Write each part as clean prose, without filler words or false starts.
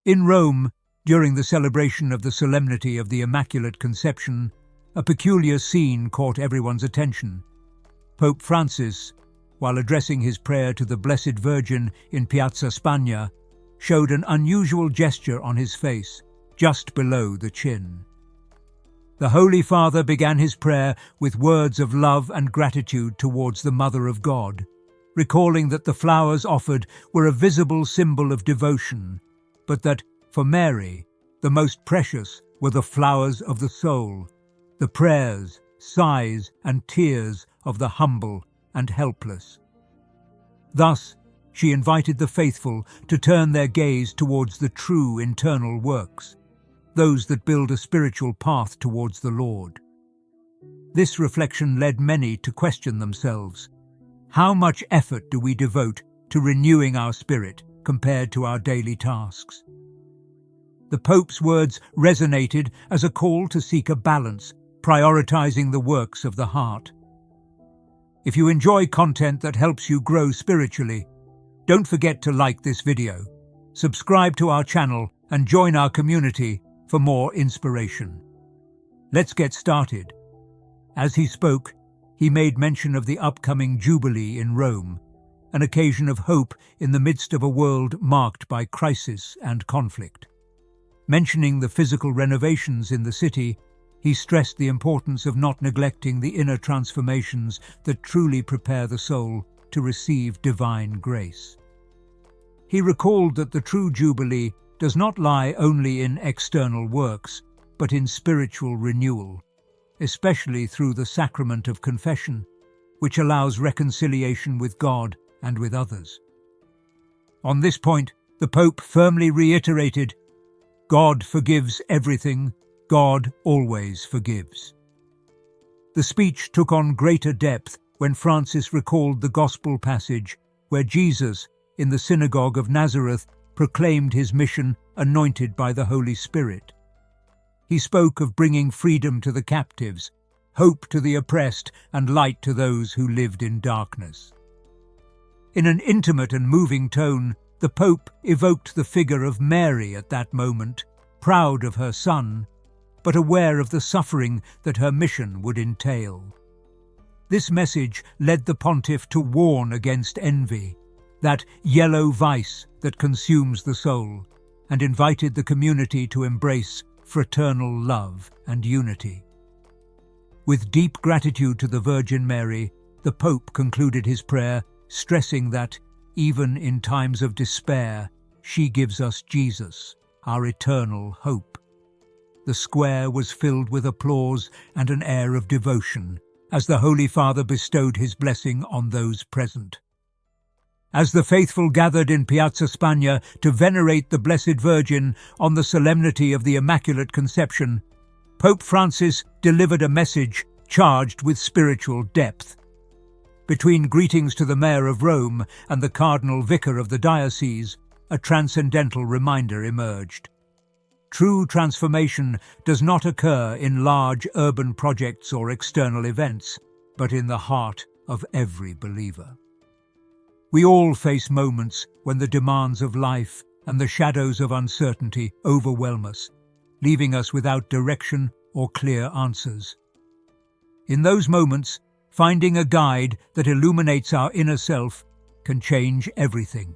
In Rome, during the celebration of the solemnity of the Immaculate Conception, a peculiar scene caught everyone's attention. Pope Francis, while addressing his prayer to the Blessed Virgin in Piazza Spagna, showed an unusual gesture on his face, just below the chin. The Holy Father began his prayer with words of love and gratitude towards the Mother of God, recalling that the flowers offered were a visible symbol of devotion, but that, for Mary, the most precious were the flowers of the soul, the prayers, sighs, and tears of the humble and helpless. Thus, she invited the faithful to turn their gaze towards the true internal works, those that build a spiritual path towards the Lord. This reflection led many to question themselves. How much effort do we devote to renewing our spirit compared to our daily tasks? The Pope's words resonated as a call to seek a balance, prioritizing the works of the heart. If you enjoy content that helps you grow spiritually, don't forget to like this video, subscribe to our channel, and join our community for more inspiration. Let's get started. As he spoke, he made mention of the upcoming Jubilee in Rome, an occasion of hope in the midst of a world marked by crisis and conflict. Mentioning the physical renovations in the city, he stressed the importance of not neglecting the inner transformations that truly prepare the soul to receive divine grace. He recalled that the true Jubilee does not lie only in external works, but in spiritual renewal, especially through the sacrament of confession, which allows reconciliation with God and with others. On this point, the Pope firmly reiterated, "God forgives everything, God always forgives." The speech took on greater depth when Francis recalled the Gospel passage where Jesus, in the synagogue of Nazareth, proclaimed his mission anointed by the Holy Spirit. He spoke of bringing freedom to the captives, hope to the oppressed, and light to those who lived in darkness. In an intimate and moving tone, the Pope evoked the figure of Mary at that moment, proud of her son, but aware of the suffering that her mission would entail. This message led the pontiff to warn against envy, that yellow vice that consumes the soul, and invited the community to embrace fraternal love and unity. With deep gratitude to the Virgin Mary, the Pope concluded his prayer, stressing that, even in times of despair, she gives us Jesus, our eternal hope. The square was filled with applause and an air of devotion, as the Holy Father bestowed his blessing on those present. As the faithful gathered in Piazza Spagna to venerate the Blessed Virgin on the solemnity of the Immaculate Conception, Pope Francis delivered a message charged with spiritual depth. Between greetings to the Mayor of Rome and the Cardinal Vicar of the diocese, a transcendental reminder emerged. True transformation does not occur in large urban projects or external events, but in the heart of every believer. We all face moments when the demands of life and the shadows of uncertainty overwhelm us, leaving us without direction or clear answers. In those moments, finding a guide that illuminates our inner self can change everything.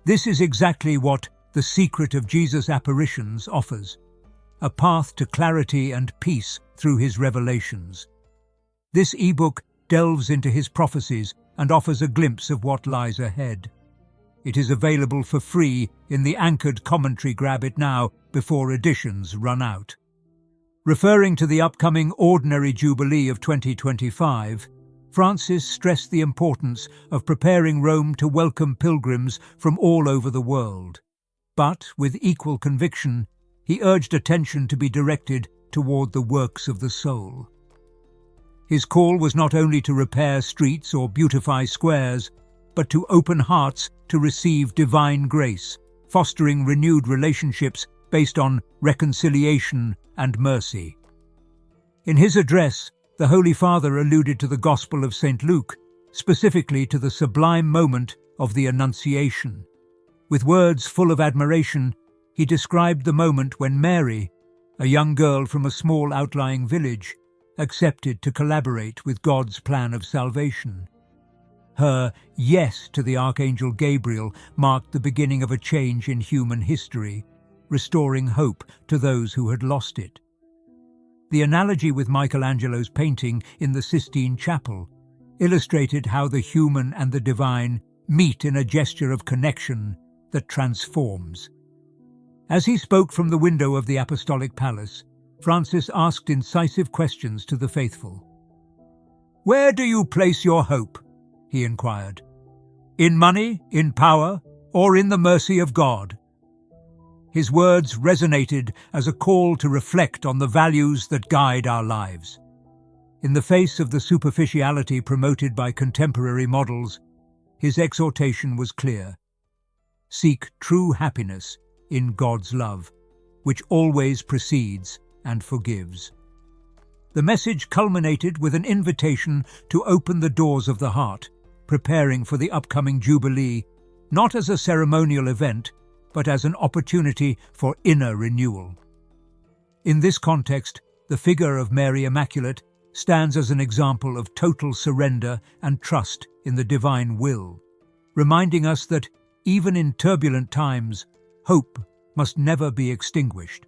This is exactly what The Secret of Jesus' Apparitions offers, a path to clarity and peace through his revelations. This ebook delves into his prophecies and offers a glimpse of what lies ahead. It is available for free in the anchored commentary. Grab it now before editions run out. Referring to the upcoming Ordinary Jubilee of 2025, Francis stressed the importance of preparing Rome to welcome pilgrims from all over the world. But, with equal conviction, he urged attention to be directed toward the works of the soul. His call was not only to repair streets or beautify squares, but to open hearts to receive divine grace, fostering renewed relationships based on reconciliation and mercy. In his address, the Holy Father alluded to the Gospel of St. Luke, specifically to the sublime moment of the Annunciation. With words full of admiration, he described the moment when Mary, a young girl from a small outlying village, accepted to collaborate with God's plan of salvation. Her yes to the Archangel Gabriel marked the beginning of a change in human history, restoring hope to those who had lost it. The analogy with Michelangelo's painting in the Sistine Chapel illustrated how the human and the divine meet in a gesture of connection that transforms. As he spoke from the window of the Apostolic Palace, Francis asked incisive questions to the faithful. "Where do you place your hope?" he inquired. "In money, in power, or in the mercy of God?" His words resonated as a call to reflect on the values that guide our lives. In the face of the superficiality promoted by contemporary models, his exhortation was clear. Seek true happiness in God's love, which always precedes and forgives. The message culminated with an invitation to open the doors of the heart, preparing for the upcoming Jubilee, not as a ceremonial event, but as an opportunity for inner renewal. In this context, the figure of Mary Immaculate stands as an example of total surrender and trust in the divine will, reminding us that, even in turbulent times, hope must never be extinguished.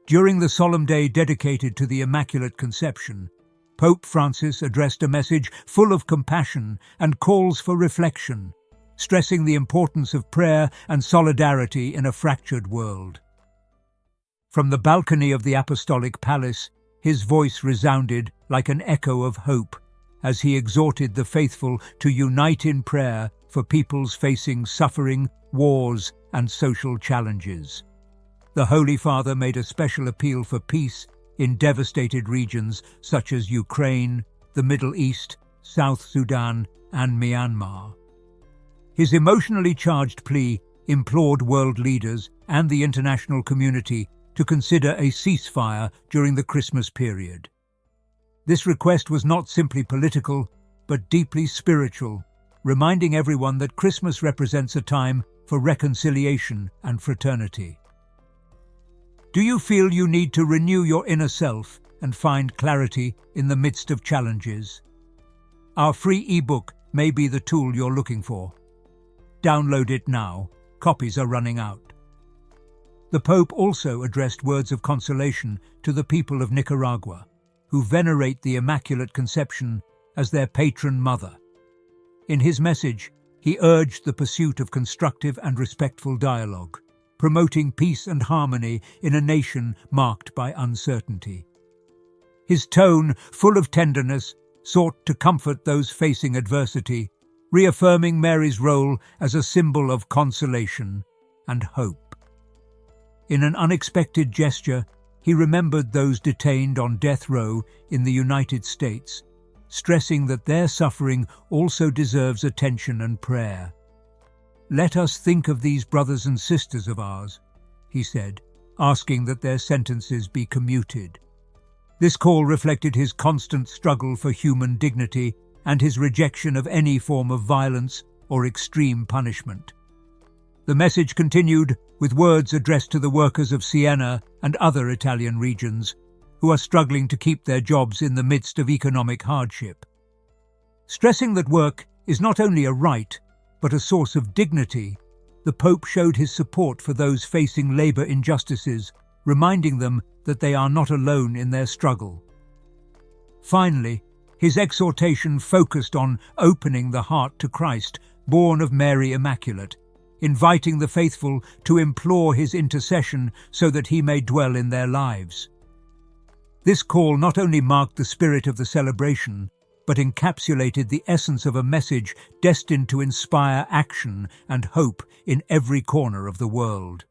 During the solemn day dedicated to the Immaculate Conception, Pope Francis addressed a message full of compassion and calls for reflection, stressing the importance of prayer and solidarity in a fractured world. From the balcony of the Apostolic Palace, his voice resounded like an echo of hope as he exhorted the faithful to unite in prayer for peoples facing suffering, wars, and social challenges. The Holy Father made a special appeal for peace in devastated regions such as Ukraine, the Middle East, South Sudan, and Myanmar. His emotionally charged plea implored world leaders and the international community to consider a ceasefire during the Christmas period. This request was not simply political, but deeply spiritual, reminding everyone that Christmas represents a time for reconciliation and fraternity. Do you feel you need to renew your inner self and find clarity in the midst of challenges? Our free ebook may be the tool you're looking for. Download it now. Copies are running out. The Pope also addressed words of consolation to the people of Nicaragua, who venerate the Immaculate Conception as their patron mother. In his message, he urged the pursuit of constructive and respectful dialogue, promoting peace and harmony in a nation marked by uncertainty. His tone, full of tenderness, sought to comfort those facing adversity, reaffirming Mary's role as a symbol of consolation and hope. In an unexpected gesture, he remembered those detained on death row in the United States, stressing that their suffering also deserves attention and prayer. "Let us think of these brothers and sisters of ours," he said, asking that their sentences be commuted. This call reflected his constant struggle for human dignity and his rejection of any form of violence or extreme punishment. The message continued with words addressed to the workers of Siena and other Italian regions who are struggling to keep their jobs in the midst of economic hardship. Stressing that work is not only a right, but a source of dignity, the Pope showed his support for those facing labour injustices, reminding them that they are not alone in their struggle. Finally, his exhortation focused on opening the heart to Christ, born of Mary Immaculate, inviting the faithful to implore his intercession so that he may dwell in their lives. This call not only marked the spirit of the celebration, but encapsulated the essence of a message destined to inspire action and hope in every corner of the world.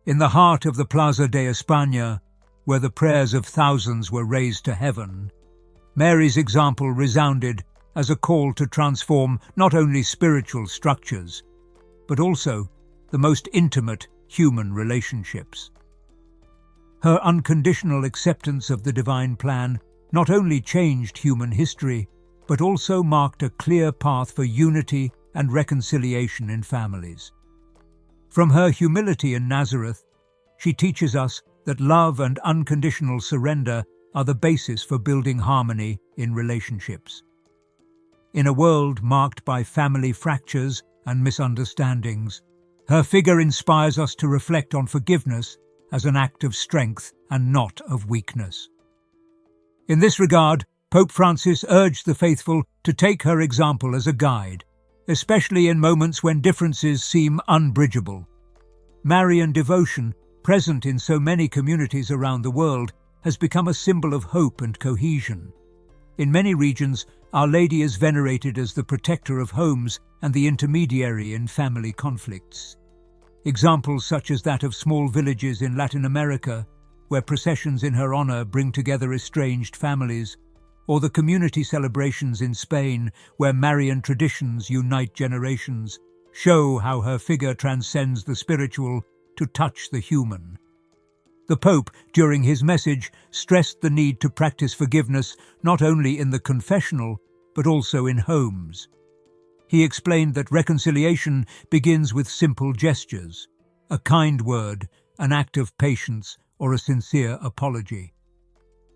In the heart of the Plaza de España, where the prayers of thousands were raised to heaven, Mary's example resounded as a call to transform not only spiritual structures, but also the most intimate human relationships. Her unconditional acceptance of the divine plan not only changed human history, but also marked a clear path for unity and reconciliation in families. From her humility in Nazareth, she teaches us that love and unconditional surrender are the basis for building harmony in relationships. In a world marked by family fractures and misunderstandings, her figure inspires us to reflect on forgiveness as an act of strength and not of weakness. In this regard, Pope Francis urged the faithful to take her example as a guide, especially in moments when differences seem unbridgeable. Marian devotion, present in so many communities around the world, has become a symbol of hope and cohesion. In many regions, Our Lady is venerated as the protector of homes and the intermediary in family conflicts. Examples such as that of small villages in Latin America, where processions in her honor bring together estranged families, or the community celebrations in Spain, where Marian traditions unite generations, show how her figure transcends the spiritual to touch the human. The Pope, during his message, stressed the need to practice forgiveness not only in the confessional, but also in homes. He explained that reconciliation begins with simple gestures, a kind word, an act of patience, or a sincere apology.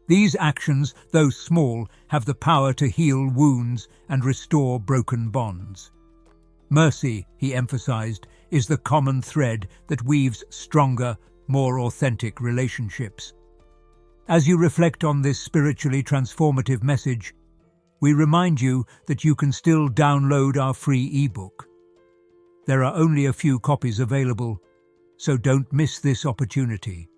These actions, though small, have the power to heal wounds and restore broken bonds. Mercy, he emphasized, is the common thread that weaves stronger, more authentic relationships. As you reflect on this spiritually transformative message, we remind you that you can still download our free ebook. There are only a few copies available, so don't miss this opportunity.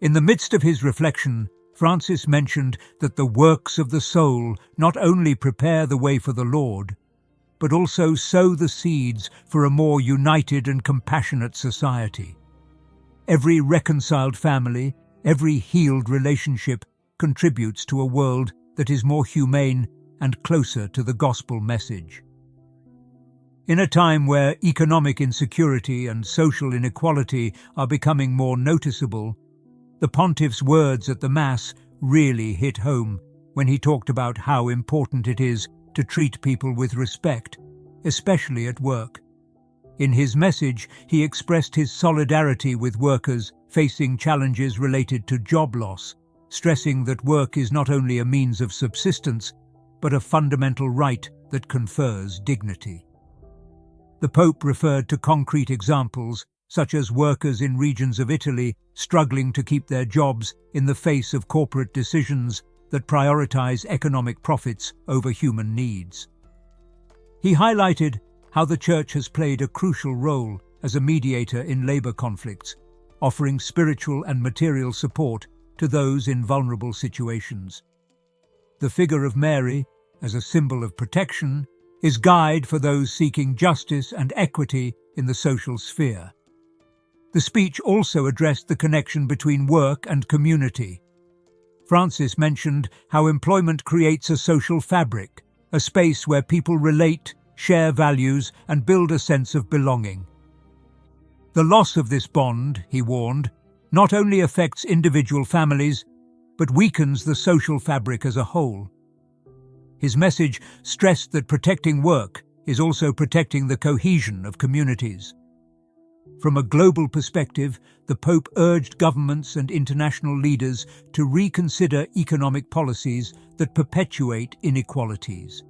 In the midst of his reflection, Francis mentioned that the works of the soul not only prepare the way for the Lord, but also sow the seeds for a more united and compassionate society. Every reconciled family, every healed relationship contributes to a world that is more humane and closer to the gospel message. In a time where economic insecurity and social inequality are becoming more noticeable, the Pontiff's words at the Mass really hit home when he talked about how important it is to treat people with respect, especially at work. In his message, he expressed his solidarity with workers facing challenges related to job loss, stressing that work is not only a means of subsistence, but a fundamental right that confers dignity. The Pope referred to concrete examples, such as workers in regions of Italy struggling to keep their jobs in the face of corporate decisions that prioritize economic profits over human needs. He highlighted how the Church has played a crucial role as a mediator in labor conflicts, offering spiritual and material support to those in vulnerable situations. The figure of Mary, as a symbol of protection, is guide for those seeking justice and equity in the social sphere. The speech also addressed the connection between work and community. Francis mentioned how employment creates a social fabric, a space where people relate, share values, and build a sense of belonging. The loss of this bond, he warned, not only affects individual families, but weakens the social fabric as a whole. His message stressed that protecting work is also protecting the cohesion of communities. From a global perspective, the Pope urged governments and international leaders to reconsider economic policies that perpetuate inequalities.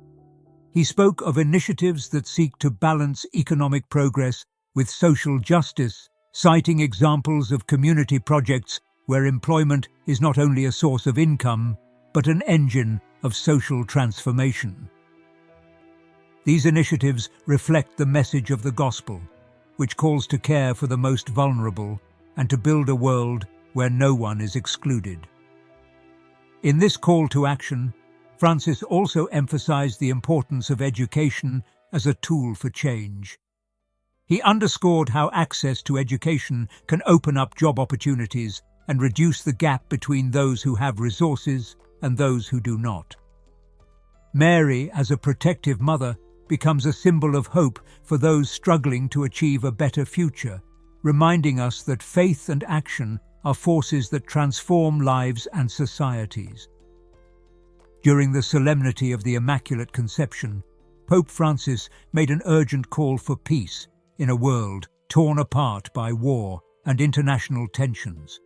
He spoke of initiatives that seek to balance economic progress with social justice, citing examples of community projects where employment is not only a source of income, but an engine of social transformation. These initiatives reflect the message of the Gospel, which calls to care for the most vulnerable and to build a world where no one is excluded. In this call to action, Francis also emphasized the importance of education as a tool for change. He underscored how access to education can open up job opportunities and reduce the gap between those who have resources and those who do not. Mary, as a protective mother, becomes a symbol of hope for those struggling to achieve a better future, reminding us that faith and action are forces that transform lives and societies. During the solemnity of the Immaculate Conception, Pope Francis made an urgent call for peace in a world torn apart by war and international tensions.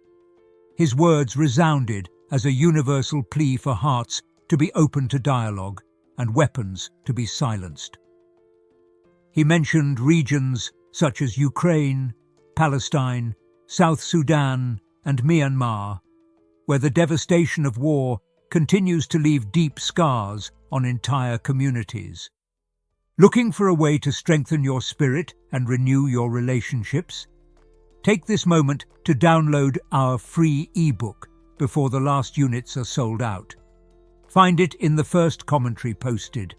His words resounded as a universal plea for hearts to be open to dialogue and weapons to be silenced. He mentioned regions such as Ukraine, Palestine, South Sudan, and Myanmar, where the devastation of war continues to leave deep scars on entire communities. Looking for a way to strengthen your spirit and renew your relationships? Take this moment to download our free ebook before the last units are sold out. Find it in the first commentary posted.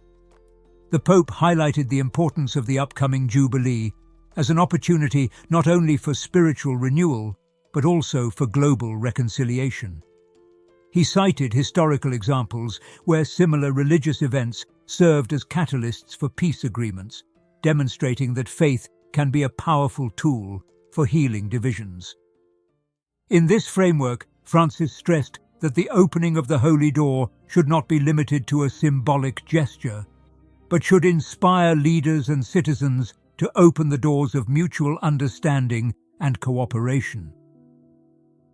The Pope highlighted the importance of the upcoming Jubilee as an opportunity not only for spiritual renewal, but also for global reconciliation. He cited historical examples where similar religious events served as catalysts for peace agreements, demonstrating that faith can be a powerful tool for healing divisions. In this framework, Francis stressed that the opening of the Holy Door should not be limited to a symbolic gesture, but should inspire leaders and citizens to open the doors of mutual understanding and cooperation.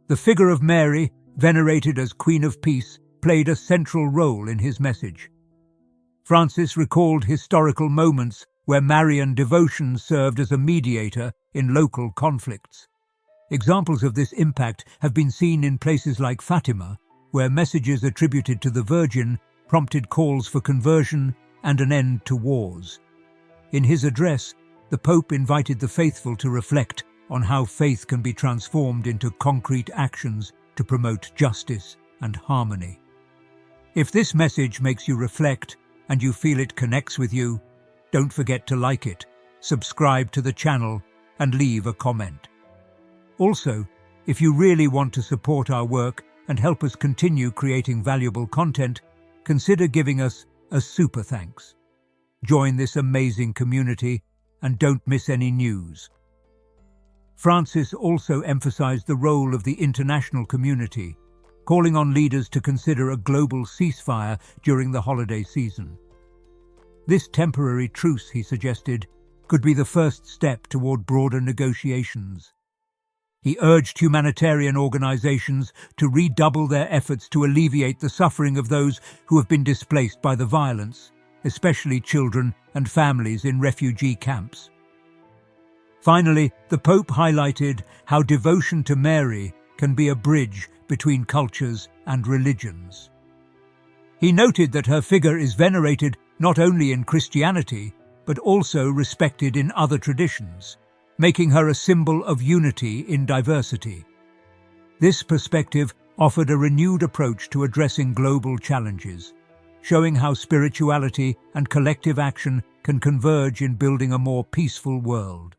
The figure of Mary, venerated as Queen of Peace, played a central role in his message. Francis recalled historical moments where Marian devotion served as a mediator in local conflicts. Examples of this impact have been seen in places like Fatima, where messages attributed to the Virgin prompted calls for conversion and an end to wars. In his address, the Pope invited the faithful to reflect on how faith can be transformed into concrete actions to promote justice and harmony. If this message makes you reflect and you feel it connects with you, don't forget to like it, subscribe to the channel, and leave a comment. Also, if you really want to support our work and help us continue creating valuable content, consider giving us a super thanks. Join this amazing community and don't miss any news. Francis also emphasized the role of the international community, calling on leaders to consider a global ceasefire during the holiday season. This temporary truce, he suggested, could be the first step toward broader negotiations. He urged humanitarian organizations to redouble their efforts to alleviate the suffering of those who have been displaced by the violence, especially children and families in refugee camps. Finally, the Pope highlighted how devotion to Mary can be a bridge between cultures and religions. He noted that her figure is venerated not only in Christianity, but also respected in other traditions, making her a symbol of unity in diversity. This perspective offered a renewed approach to addressing global challenges, showing how spirituality and collective action can converge in building a more peaceful world.